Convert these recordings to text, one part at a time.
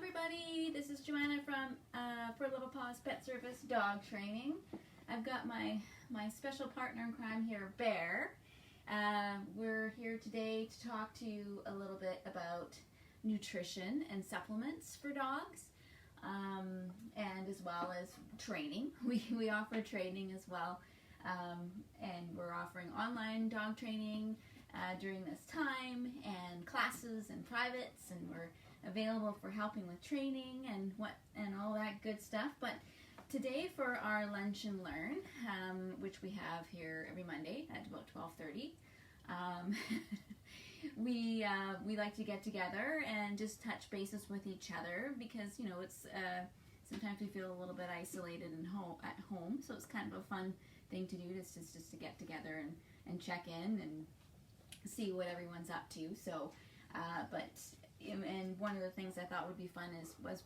everybody, this is Joanna from For Little Paws Pet Service Dog Training. I've got my special partner in crime here, Bear. We're here today to talk to you a little bit about nutrition and supplements for dogs, and as well as training. We offer training as well, and we're offering online dog training during this time, and classes and privates, and we're available for helping with training and all that good stuff. But today for our lunch and learn, which we have here every Monday at about 12:30, we like to get together and just touch bases with each other, because it's sometimes we feel a little bit isolated at home, so it's kind of a fun thing to do, just to get together and check in and see what everyone's up to. So and one of the things I thought would be fun was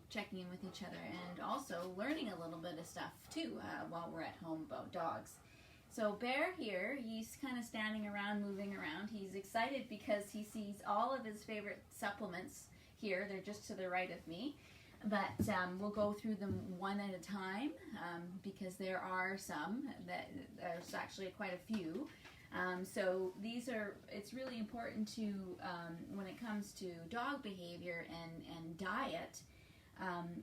checking in with each other, and also learning a little bit of stuff too while we're at home about dogs. So Bear here, he's kind of standing around, moving around. He's excited because he sees all of his favorite supplements here. They're just to the right of me, but we'll go through them one at a time, because there are some that there's actually quite a few. So it's really important to, when it comes to dog behavior and diet,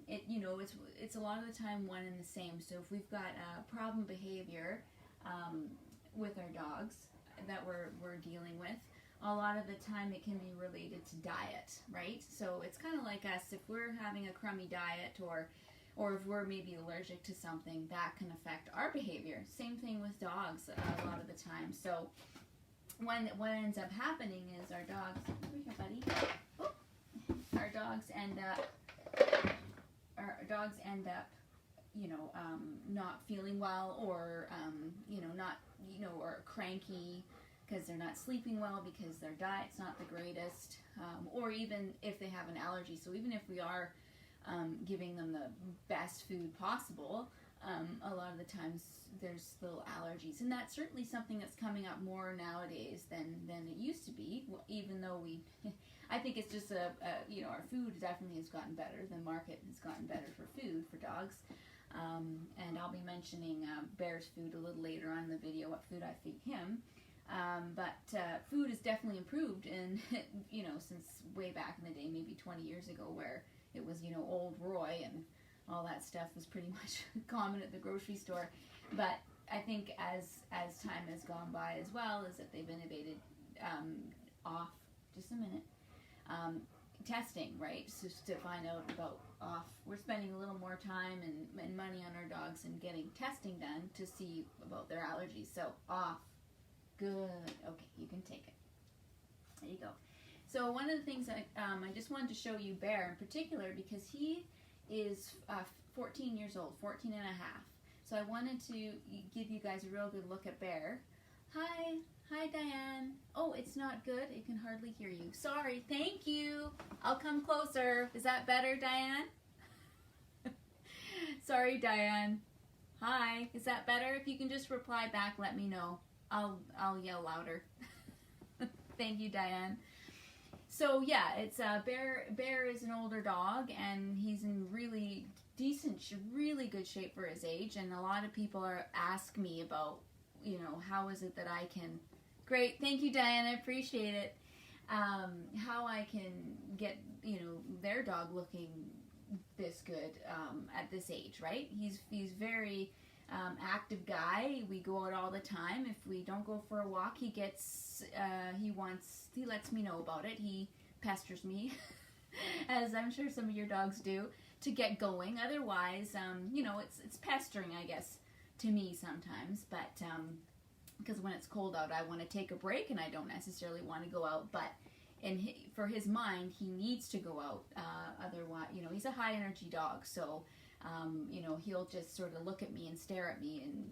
it's a lot of the time one and the same. So if we've got problem behavior with our dogs that we're dealing with, a lot of the time it can be related to diet, right? So it's kind of like us, if we're having a crummy diet, or if we're maybe allergic to something, that can affect our behavior. Same thing with dogs a lot of the time. So what ends up happening is our dogs, over here, buddy. Oh, our dogs end up not feeling well, or or cranky because they're not sleeping well, because their diet's not the greatest, or even if they have an allergy. So even if we are giving them the best food possible, a lot of the times there's little allergies, and that's certainly something that's coming up more nowadays than it used to be. Even though I think it's just our food definitely has gotten better. The market has gotten better for food for dogs, and I'll be mentioning Bear's food a little later on in the video, what food I feed him. But food has definitely improved, and since way back in the day, maybe 20 years ago, where it was Old Roy and all that stuff was pretty much common at the grocery store. But I think as time has gone by as well, is that they've innovated testing, right? Just to find out about we're spending a little more time and money on our dogs and getting testing done to see about their allergies. So good. Okay, you can take it. There you go. So one of the things I just wanted to show you Bear in particular, because he is 14 years old, 14 and a half. So I wanted to give you guys a real good look at Bear. Hi Diane. Oh, it's not good. It can hardly hear you. Sorry. Thank you. I'll come closer. Is that better, Diane? Sorry, Diane. Hi. Is that better? If you can just reply back, let me know. I'll yell louder. Thank you, Diane. So yeah, it's Bear is an older dog, and he's in really really good shape for his age. And a lot of people ask me about, how is it that I can. Great, thank you, Diane. I appreciate it. How I can get their dog looking this good at this age, right? He's very active guy. We go out all the time. If we don't go for a walk, he lets me know about it. He pesters me, as I'm sure some of your dogs do, to get going. Otherwise, it's pestering, I guess, to me sometimes. But because when it's cold out, I want to take a break, and I don't necessarily want to go out. But for his mind, he needs to go out. Otherwise, he's a high energy dog, so he'll just sort of look at me and stare at me, and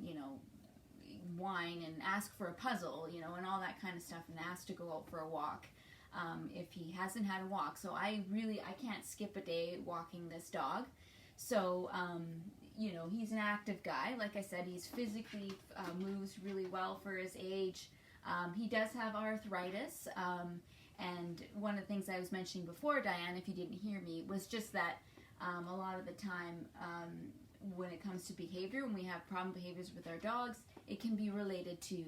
whine and ask for a puzzle, and all that kind of stuff, and ask to go out for a walk if he hasn't had a walk. So I can't skip a day walking this dog. So he's an active guy. Like I said, he's physically moves really well for his age. He does have arthritis, And one of the things I was mentioning before, Diane, if you didn't hear me, was just that a lot of the time when it comes to behavior, when we have problem behaviors with our dogs, it can be related to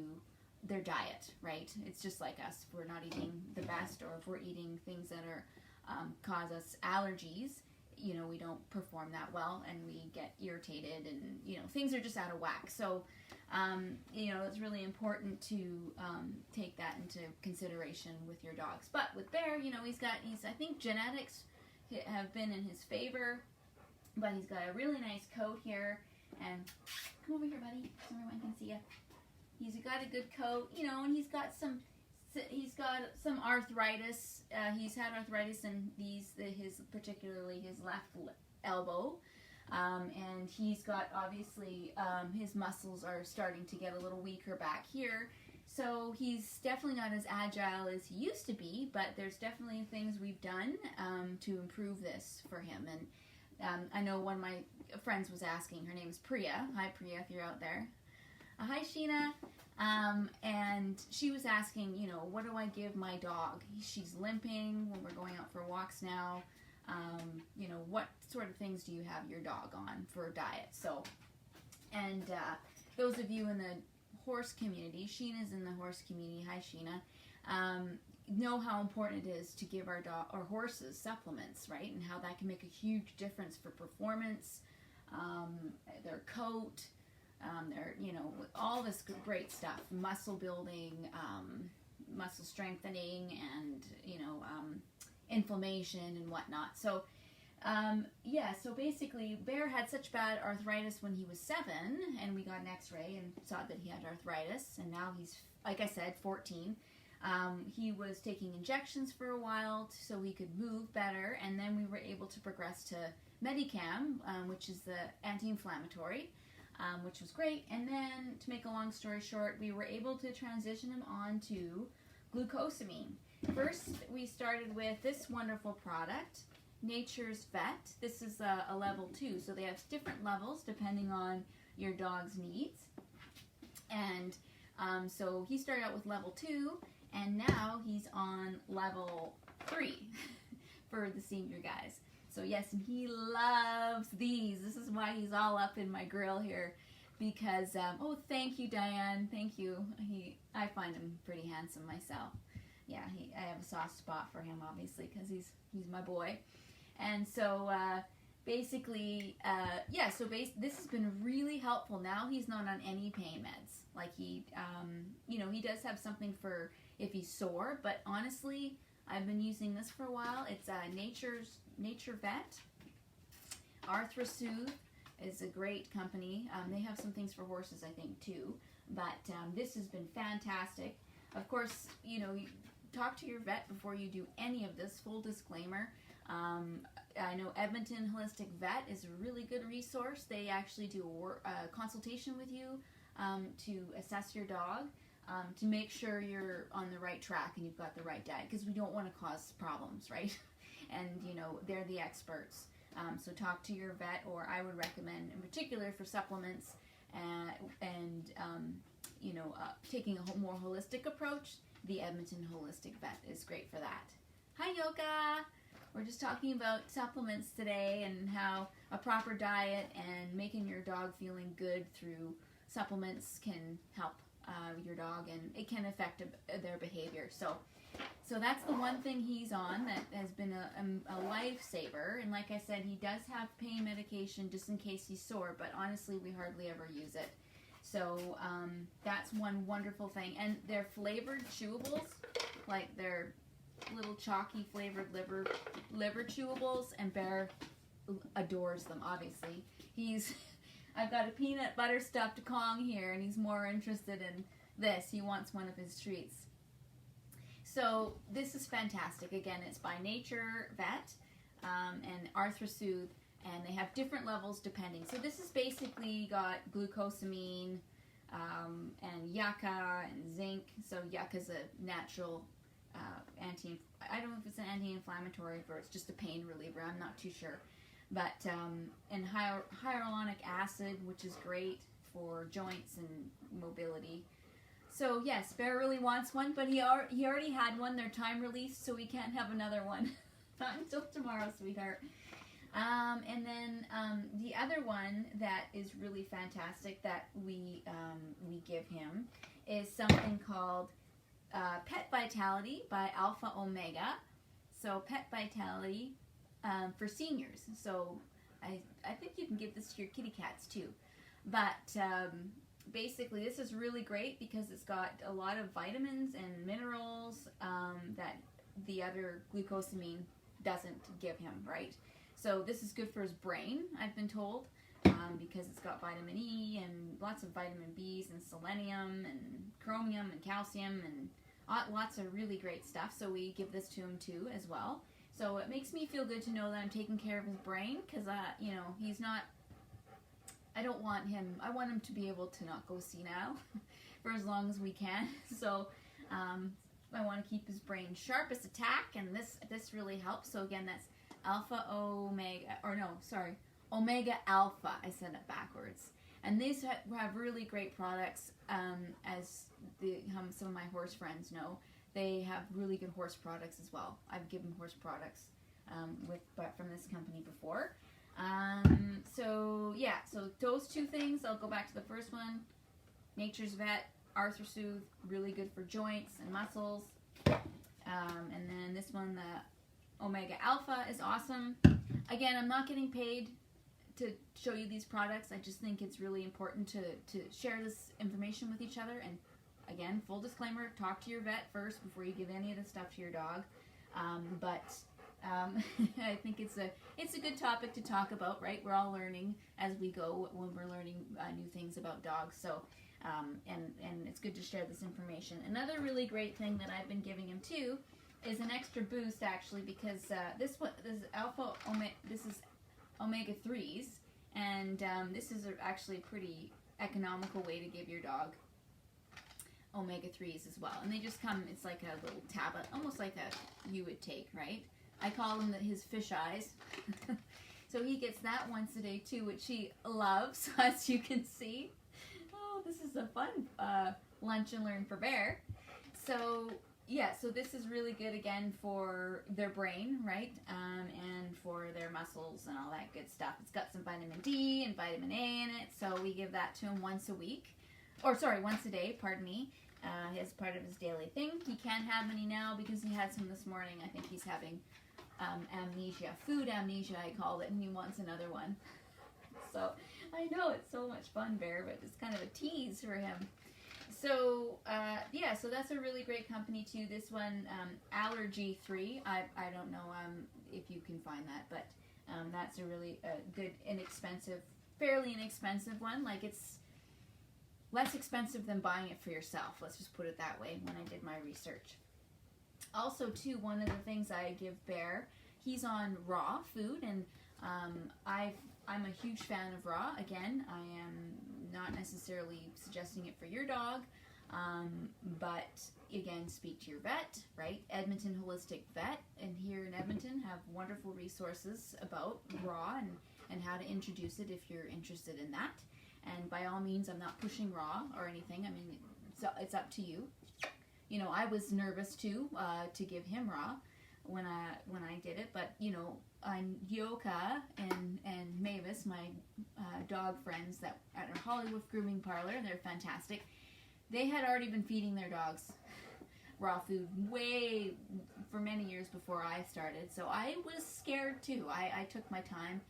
their diet, right? It's just like us. If we're not eating the best, or if we're eating things that are cause us allergies, you know, we don't perform that well, and we get irritated, and, you know, things are just out of whack. So, you know, it's really important to take that into consideration with your dogs. But with Bear, you know, I think genetics have been in his favor, but he's got a really nice coat here. And come over here, buddy, so everyone can see you. He's got a good coat, you know, and he's got some arthritis. He's had arthritis in particularly his left elbow. And he's got, obviously, his muscles are starting to get a little weaker back here. So he's definitely not as agile as he used to be, but there's definitely things we've done to improve this for him. And I know one of my friends was asking, her name is Priya. Hi, Priya, if you're out there. Hi, Sheena. And she was asking, you know, what do I give my dog? She's limping when we're going out for walks now. You know, what sort of things do you have your dog on for diet? So, and those of you in the horse community, Sheena's in the horse community, hi Sheena, know how important it is to give our horses supplements, right? And how that can make a huge difference for performance, their coat, their, you know, all this great stuff, muscle building, muscle strengthening, and, you know, inflammation and whatnot. So, yeah, so basically Bear had such bad arthritis when he was 7, and we got an x-ray and saw that he had arthritis, and now he's, like I said, 14. He was taking injections for a while so he could move better, and then we were able to progress to Medicam, which is the anti-inflammatory, which was great. And then, to make a long story short, we were able to transition him on to glucosamine. First, we started with this wonderful product, Nature's Vet. This is a level 2, so they have different levels depending on your dog's needs. And so he started out with level 2, and now he's on level 3 for the senior guys. So yes, and he loves these. This is why he's all up in my grill here, because, oh, thank you, Diane, thank you. I find him pretty handsome myself. Yeah, I have a soft spot for him, obviously, because he's my boy. And so, basically, yeah, so this has been really helpful. Now he's not on any pain meds. Like, he, you know, he does have something for if he's sore, but honestly, I've been using this for a while. It's Nature Vet. ArthroSoothe is a great company. They have some things for horses, I think, too. But this has been fantastic. Of course, you know, talk to your vet before you do any of this. Full disclaimer. I know Edmonton Holistic Vet is a really good resource. They actually do a consultation with you to assess your dog, to make sure you're on the right track and you've got the right diet, because we don't want to cause problems, right? And, you know, they're the experts. So talk to your vet, or I would recommend, in particular for supplements and you know, taking a more holistic approach, the Edmonton Holistic Vet is great for that. Hi, Yoga! We're just talking about supplements today and how a proper diet and making your dog feeling good through supplements can help your dog, and it can affect their behavior. So that's the one thing he's on that has been a lifesaver. And like I said, he does have pain medication just in case he's sore, but honestly, we hardly ever use it. So that's one wonderful thing. And they're flavored chewables, like they're little chalky flavored liver chewables, and Bear adores them, obviously. I've got a peanut butter stuffed Kong here, and he's more interested in this. He wants one of his treats. So this is fantastic. Again, it's by Nature Vet and ArthroSoothe, and they have different levels depending. So this is basically got glucosamine and yucca and zinc. So yucca is a natural I don't know if it's an anti-inflammatory or it's just a pain reliever. I'm not too sure. But and hyaluronic acid, which is great for joints and mobility. So yes, Bear really wants one, but he already had one. They're time released, so we can't have another one. Not until tomorrow, sweetheart. And then the other one that is really fantastic that we give him is something called Pet Vitality by Alpha Omega. So Pet Vitality for seniors. So I think you can give this to your kitty cats too. But basically this is really great because it's got a lot of vitamins and minerals that the other glucosamine doesn't give him, right? So this is good for his brain, I've been told, because it's got vitamin E and lots of vitamin B's and selenium and chromium and calcium and lots of really great stuff. So we give this to him too as well. So it makes me feel good to know that I'm taking care of his brain because, you know, he's not, I want him to be able to not go senile for as long as we can. So I want to keep his brain sharp as a tack, and this really helps. So again, that's Omega Alpha. I said it backwards. And these have really great products. As some of my horse friends know, they have really good horse products as well. I've given horse products from this company before. So those two things. I'll go back to the first one. Nature's Vet, ArthroSoothe, really good for joints and muscles. And then this one, the Omega Alpha, is awesome. Again, I'm not getting paid to show you these products. I just think it's really important to share this information with each other. And again, full disclaimer, talk to your vet first before you give any of this stuff to your dog. I think it's a good topic to talk about, right? We're all learning as we go when we're learning new things about dogs. So, and it's good to share this information. Another really great thing that I've been giving him too is an extra boost, actually, because this is omega 3s, and this is actually a pretty economical way to give your dog omega 3s as well. And they just come, it's like a little tablet, almost like you would take, right? I call them his fish eyes. So he gets that once a day too, which he loves, as you can see. Oh, this is a fun lunch and learn for Bear. So yeah, so this is really good again for their brain, right? And for their muscles and all that good stuff. It's got some vitamin D and vitamin A in it, so we give that to him once a day, pardon me, as part of his daily thing. He can't have any now because he had some this morning. I think he's having amnesia, food amnesia I called it, and he wants another one. So I know it's so much fun, Bear, but it's kind of a tease for him. So so that's a really great company too. This one, Allergy Free. I don't know if you can find that, but that's a really good, fairly inexpensive one. Like, it's less expensive than buying it for yourself. Let's just put it that way. When I did my research. Also, too, one of the things I give Bear, he's on raw food, and I'm a huge fan of raw. Again, I am not necessarily suggesting it for your dog, but again, speak to your vet, right? Edmonton Holistic Vet, and here in Edmonton have wonderful resources about raw and how to introduce it if you're interested in that. And by all means, I'm not pushing raw or anything. I mean, it's up to you. You know, I was nervous too to give him raw when I did it, but you know, Yoka and Mavis, my dog friends that at our Hollywood grooming parlor, they're fantastic. They had already been feeding their dogs raw food for many years before I started, so I was scared too. I took my time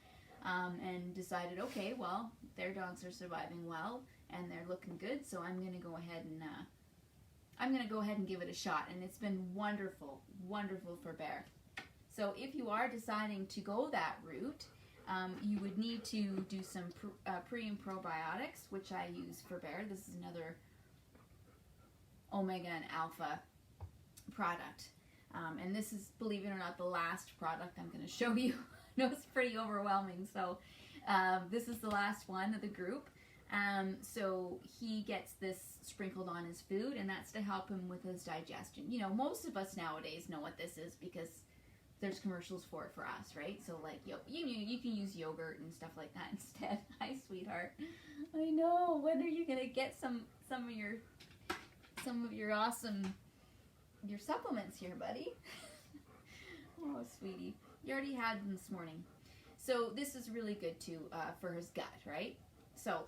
and decided, okay, well, their dogs are surviving well and they're looking good, so I'm going to go ahead and give it a shot, and it's been wonderful for Bear. So if you are deciding to go that route, you would need to do some pre and probiotics, which I use for Bear. This is another Omega and Alpha product. And this is, believe it or not, the last product I'm going to show you. I know it's pretty overwhelming, so this is the last one of the group. So he gets this sprinkled on his food, and that's to help him with his digestion. You know, most of us nowadays know what this is because there's commercials for it for us, right? So like, you can use yogurt and stuff like that instead. Hi, sweetheart. I know. When are you gonna get some of some of your awesome, your supplements here, buddy. Oh, sweetie. You already had them this morning. So this is really good too for his gut, right? So,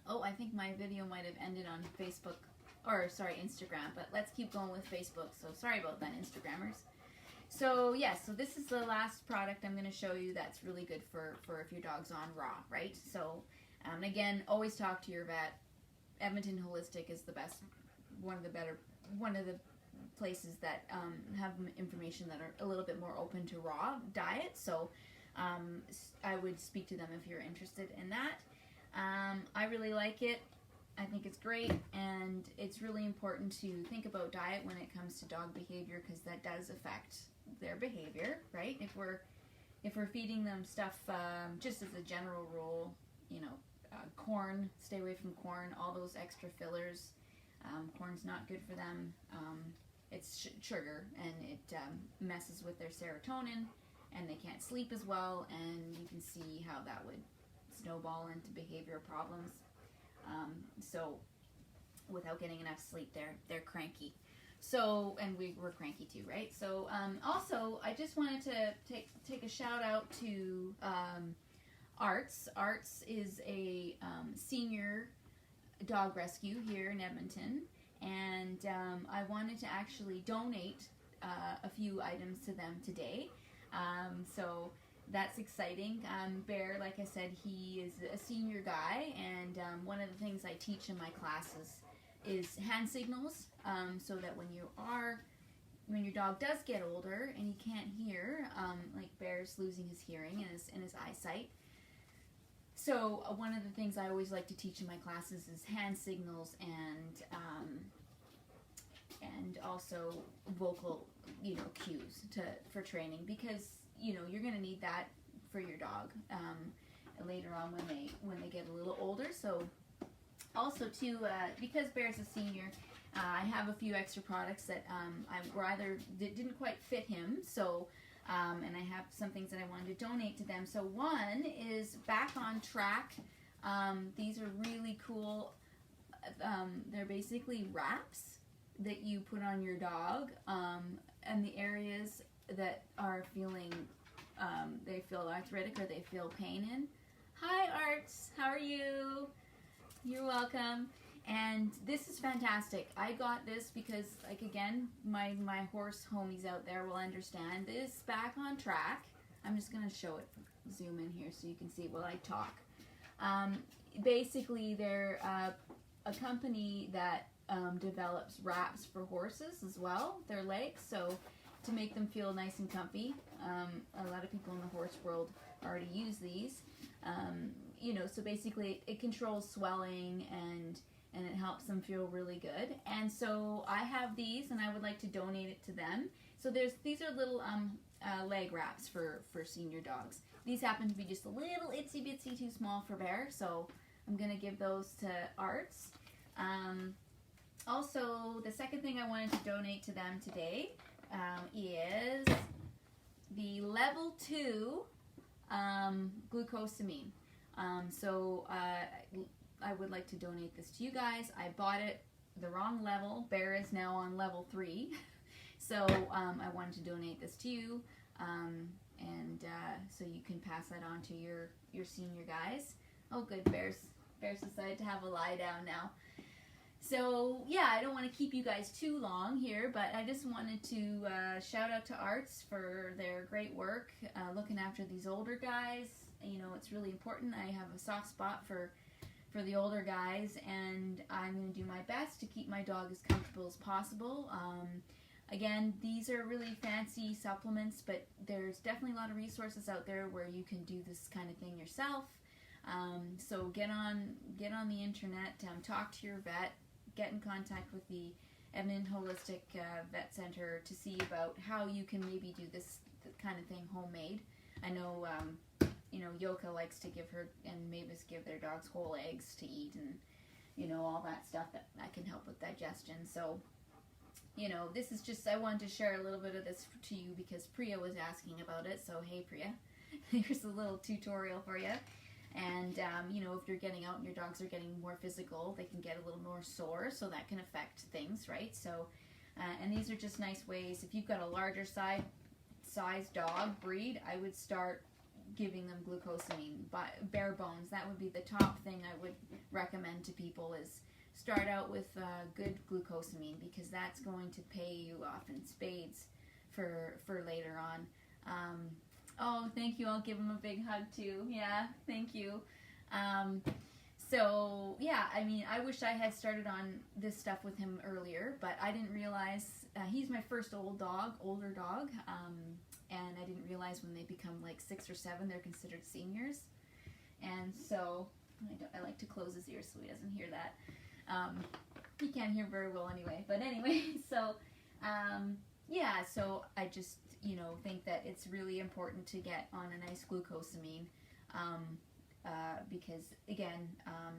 oh, I think my video might have ended on Facebook, or sorry, Instagram, but let's keep going with Facebook. So sorry about that, Instagrammers. So yes, so this is the last product I'm going to show you that's really good for if your dog's on raw, right? So again, always talk to your vet. Edmonton Holistic is the best, one of the places that have information that are a little bit more open to raw diet. So I would speak to them if you're interested in that. I really like it. I think it's great, and it's really important to think about diet when it comes to dog behavior, because that does affect their behavior, right? If we're feeding them stuff, just as a general rule, you know, corn, stay away from corn, all those extra fillers. Corn's not good for them. It's sugar, and it messes with their serotonin, and they can't sleep as well, and you can see how that would snowball into behavioral problems. So without getting enough sleep, they're cranky. So, and we're cranky too, right? So also, I just wanted to take a shout out to Arts. Arts is a senior dog rescue here in Edmonton, and I wanted to actually donate a few items to them today. So that's exciting. Bear, like I said, he is a senior guy, and one of the things I teach in my classes is hand signals, so that when your dog does get older and he can't hear, like Bear's losing his hearing and his eyesight. So one of the things I always like to teach in my classes is hand signals and also vocal, cues for training, because you're going to need that for your dog later on when they get a little older. So also too, because Bear's a senior, I have a few extra products that didn't quite fit him. So and I have some things that I wanted to donate to them. So one is Back on Track. These are really cool. They're basically wraps that you put on your dog, and the areas that are feeling, they feel arthritic or they feel pain in. Hi, Arts. How are you? You're welcome. And this is fantastic. I got this because, like, again, my horse homies out there will understand this. Back on Track. I'm just going to show it, zoom in here so you can see while I talk. Basically, they're a company that develops wraps for horses as well, their legs, so to make them feel nice and comfy. A lot of people in the horse world already use these. So basically it controls swelling and it helps them feel really good. And so I have these, and I would like to donate it to them. So these are little leg wraps for senior dogs. These happen to be just a little itsy bitsy too small for Bear, so I'm going to give those to Arts. Also, the second thing I wanted to donate to them today is the level 2 glucosamine. So I would like to donate this to you guys. I bought it the wrong level. Bear is now on level 3. So I wanted to donate this to you, and so you can pass that on to your senior guys. Oh, good. Bear's decided to have a lie down now. So yeah, I don't want to keep you guys too long here, but I just wanted to shout out to Arts for their great work looking after these older guys. It's really important. I have a soft spot for the older guys, and I'm going to do my best to keep my dog as comfortable as possible. Again, these are really fancy supplements, but there's definitely a lot of resources out there where you can do this kind of thing yourself. So get on the internet, talk to your vet, get in contact with the Edmonton Holistic Vet Center to see about how you can maybe do this kind of thing homemade. I know, Yoka likes to give her and Mavis give their dogs whole eggs to eat, and all that stuff that can help with digestion. So this is just, I wanted to share a little bit of this to you because Priya was asking about it. So hey, Priya, here's a little tutorial for you. And, you know, if you're getting out and your dogs are getting more physical, they can get a little more sore, so that can affect things, right? So, and these are just nice ways. If you've got a larger size dog breed, I would start giving them glucosamine, but bare bones. That would be the top thing I would recommend to people, is start out with good glucosamine, because that's going to pay you off in spades for later on. Oh, thank you. I'll give him a big hug too. Yeah, thank you. So, yeah, I mean, I wish I had started on this stuff with him earlier, but I didn't realize, he's my first older dog, and I didn't realize when they become like 6 or 7, they're considered seniors. And so, I like to close his ears so he doesn't hear that. He can't hear very well anyway, but anyway, so, yeah, so I just, you know, think that it's really important to get on a nice glucosamine, because, again,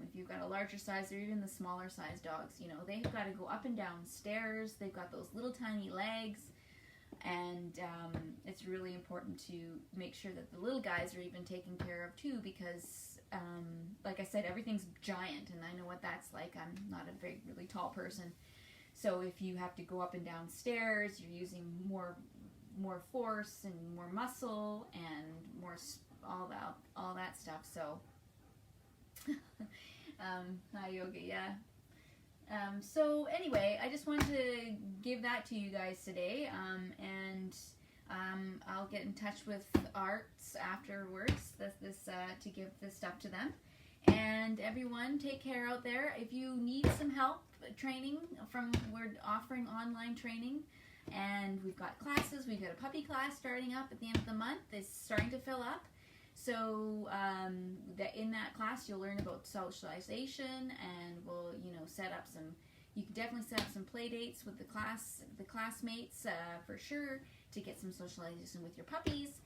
if you've got a larger size or even the smaller size dogs, you know, they've got to go up and down stairs, they've got those little tiny legs, and it's really important to make sure that the little guys are even taken care of too, because, like I said, everything's giant, and I know what that's like. I'm not a really tall person, so if you have to go up and down stairs, you're using more force and more muscle and more all that stuff. So hi Yoga, yeah. So anyway, I just wanted to give that to you guys today, and I'll get in touch with Arts afterwards to give this stuff to them. And everyone, take care out there. If you need some help training, we're offering online training, and we've got classes. We've got a puppy class starting up at the end of the month. It's starting to fill up. So in that class, you'll learn about socialization, and we'll, you know, you can definitely set up some play dates with the classmates for sure, to get some socialization with your puppies.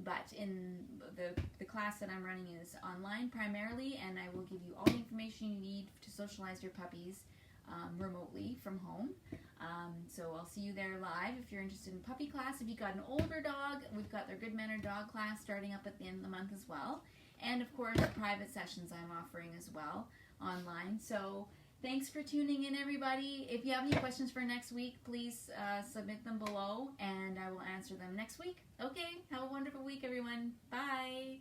But in the class that I'm running is online primarily, and I will give you all the information you need to socialize your puppies remotely from home. So I'll see you there live if you're interested in puppy class. If you've got an older dog, we've got their Good Mannered Dog class starting up at the end of the month as well. And of course, private sessions I'm offering as well online. So thanks for tuning in, everybody. If you have any questions for next week, please submit them below, and I will answer them next week. Okay, have a wonderful week, everyone. Bye.